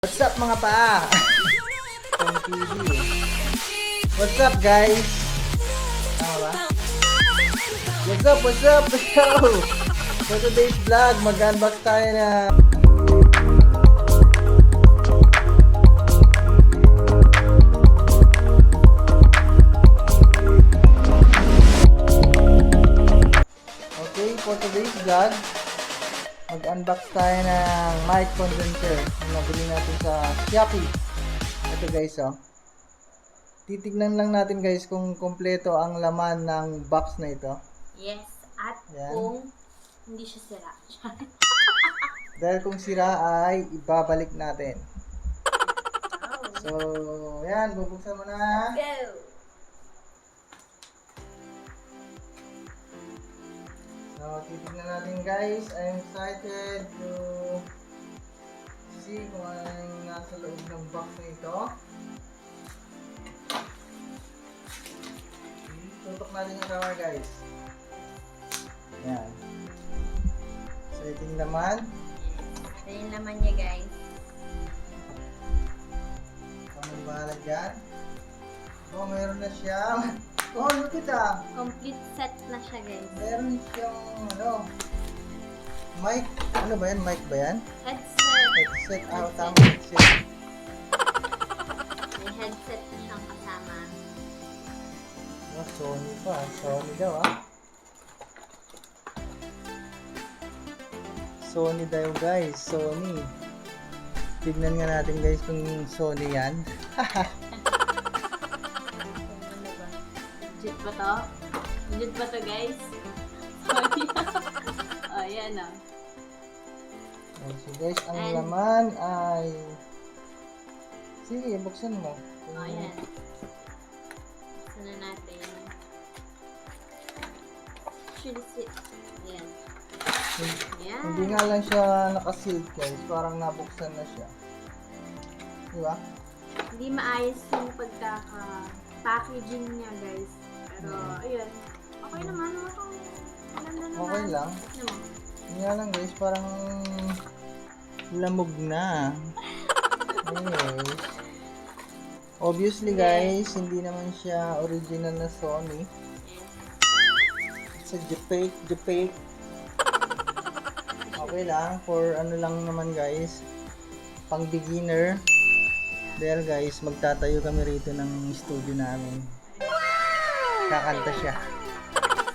What's up mga paa? What's up guys? Tama ba? What's up? Yo! For today's vlog, mag-unbox tayo na Okay, for today's vlog, mag-unbox tayo ng mic condenser na nabili natin sa Shopee. Ito guys, oh. Titignan lang natin guys kung kompleto ang laman ng box na ito. Yes, at Yan. kung hindi siya sira. Dahil kung sira ay ibabalik natin. So, yan, bubuksan mo na. Go! So, titignan natin guys. I'm excited to see kung ano yung nasa loob ng box na ito. Tutok natin yung camera guys. Yan. So, ito yung laman. Ito yung laman niya, guys. Kamang bahala dyan. Oh, mayroon na siyang oh, look at that. Complete set na siya, guys. Meron siyang ano, mic. Ano ba yan? Mic ba yan? Headset. Headset. Ah, tama. Headset. May headset na siyang kasama. Oh, Sony pa. Sony daw ah. Sony daw guys. Sony. Tignan nga natin guys kung Sony yan. Legit ba to? Legit ba to, guys? Sorry. Oh, yan o. So guys, ang And laman ay... Sige, buksan mo. oh, yan. Buksan na natin. Should sit. Ayan. Ayan. Hindi nga lang siya nakasealed guys. Parang nabuksan na siya. Diba? Hindi maayos yung pagkaka-packaging niya, guys. Pero, ayun. Okay naman. Maganda naman. Okay lang. Ano mo? Hindi nga lang guys, parang lamog na. Anyways. Obviously guys, hindi naman siya original na Sony. It's a Japake. Okay lang, for ano lang naman guys, pang beginner. Dahil guys, magtatayo kami rito ng studio namin. Kakanta siya.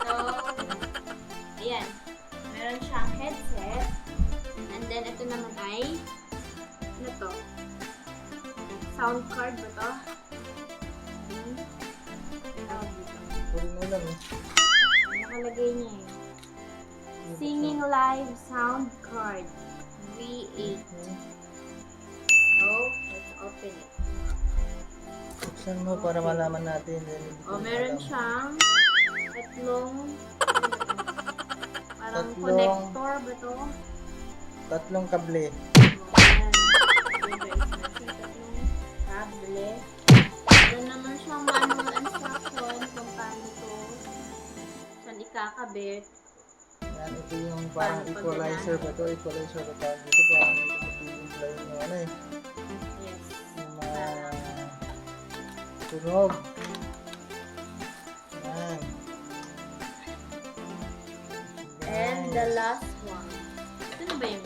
So, ayan. Meron siyang headset. And then, ito naman ay, ano to? Sound card ba to? Tawag dito. Pwede mo lang eh. Nakalagay niya eh. Singing Live Sound Card. V8. So, let's open it. Buksan mo para malaman natin. O, meron siyang parang Tatlong- connector ba to? Tatlong kable. Ayan. Ayan, guys. Meron siyang tatlong kable. Meron naman siyang manual instruction kung paano to saan ikakabit. Yan, ito yung parang Paano equalizer ba to? Equalizer ba tawag dito? Parang ito mag-i-imply yung ano eh. Yes. Yung mga tunog. Yan. And the last one. Ito na ba yung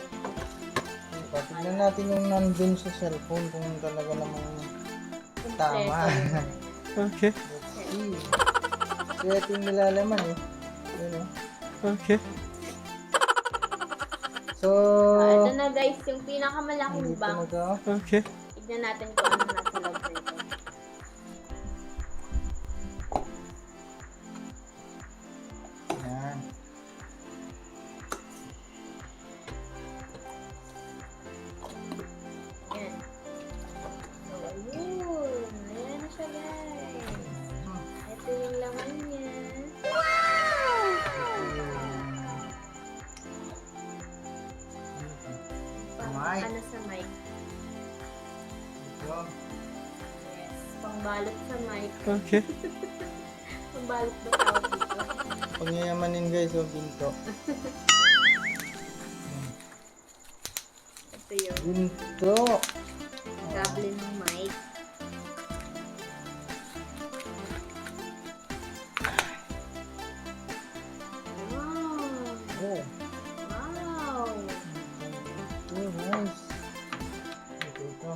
Tignan natin yung nandun sa cellphone kung talaga namang tama. Okay. Let's see. So, ito yung nilalaman eh. Yun oh. Okay. So, ito na guys, yung pinakamalaking dito na box. to. Okay. Tignan natin kung ano nasa loob nito. Yan. Ayan. So, ayun. Ayan na siya guys. Ito yung laman niya. Mic. Ano sa mic? Ito. Yes. Pangbalot sa mic. Okay. Pangbalot ba tawag dito? Pangyayamanin guys, oh, ginto. Ito yun. Ginto. to.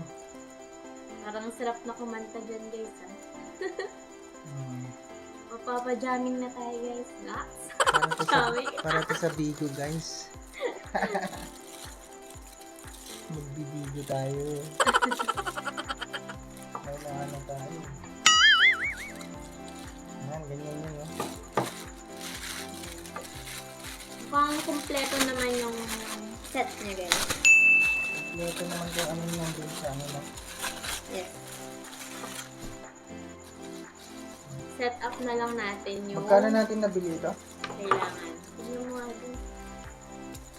Parang sarap na kumanta dyan, guys. Ha? Hmm. Mapapa-jamming na tayo, guys. Laps. Para para to sa video, guys. Magbibideo tayo. May ano tayo. Ayan, ganyan yun, no? Mukhang kumpleto naman yung set niya, guys. Ito naman kung ano yung nandun sa ano, no? Yes. Set up na lang natin yung Magkano natin nabili ito? kailangan. Tingnan mo nga dun.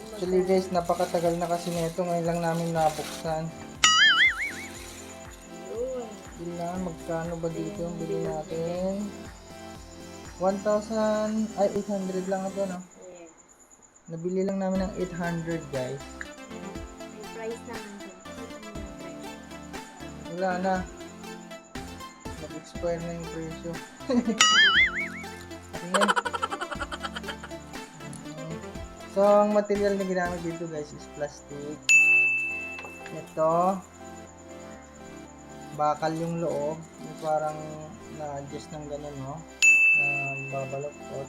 Actually guys, napakatagal na kasi nito. Ngayon lang namin nabuksan. Yun. Kailangan magkano ba dito yung bili natin? 1,000, ay 800 lang ito, no? Yes. Nabili lang namin ng 800 guys. May price naman dun. Wala na. Nag-expire na yung presyo. Tingnan. So, ang material na ginamit dito guys is plastic. Ito. Bakal yung loob. Yung parang na-adjust ng ganun, no? Na babaloktot.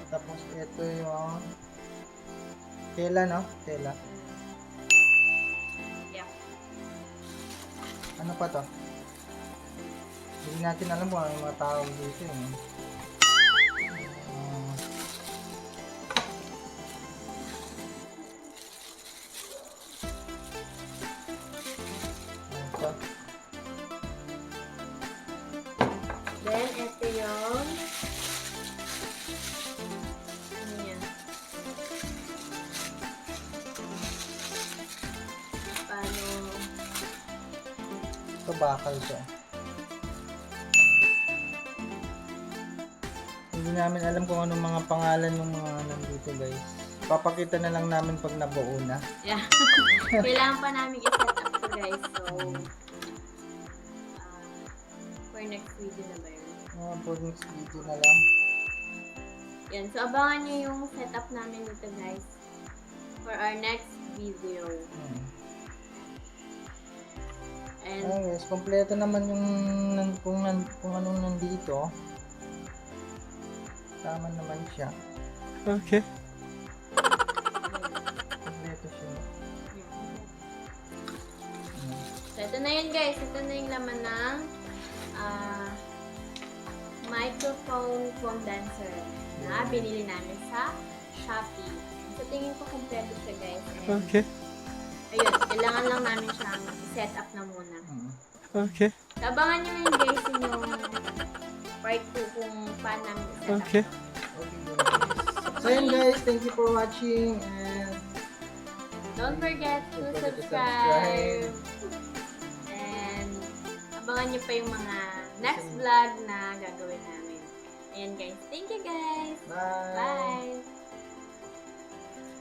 Tapos ito yung tela, no? Tela. Yeah. Ano pa to? Hindi natin alam kung ano yung mga tawag dito. Eh. Ano pa? Then, ito yung ano yan? Paano Ito bakal siya. Hindi namin alam kung anong mga pangalan ng mga nandito guys. Papakita na lang namin pag nabuo na. yeah. Kailangan pa namin i-set up to guys. So, for next video na ba yun? For next video na lang. Yan. So, abangan nyo yung setup namin dito guys. For our next video. And, Yes, kompleto naman yung kung anong nandito. Tama naman siya. Okay. Kompleto siya. so, ito na yun guys. Ito na yung laman ng microphone condenser na binili namin sa Shopee. So, tingin ko kompleto siya guys. And, Okay. ayun, kailangan lang namin siyang set up na muna. Okay. So, abangan nyo yun guys yung part 2 kung paano namin set up. Okay. So yun guys, thank you for watching and Don't forget to Don't forget to subscribe. And abangan nyo pa yung mga next vlog na gagawin namin. Ayan guys. Thank you guys. bye! Bye!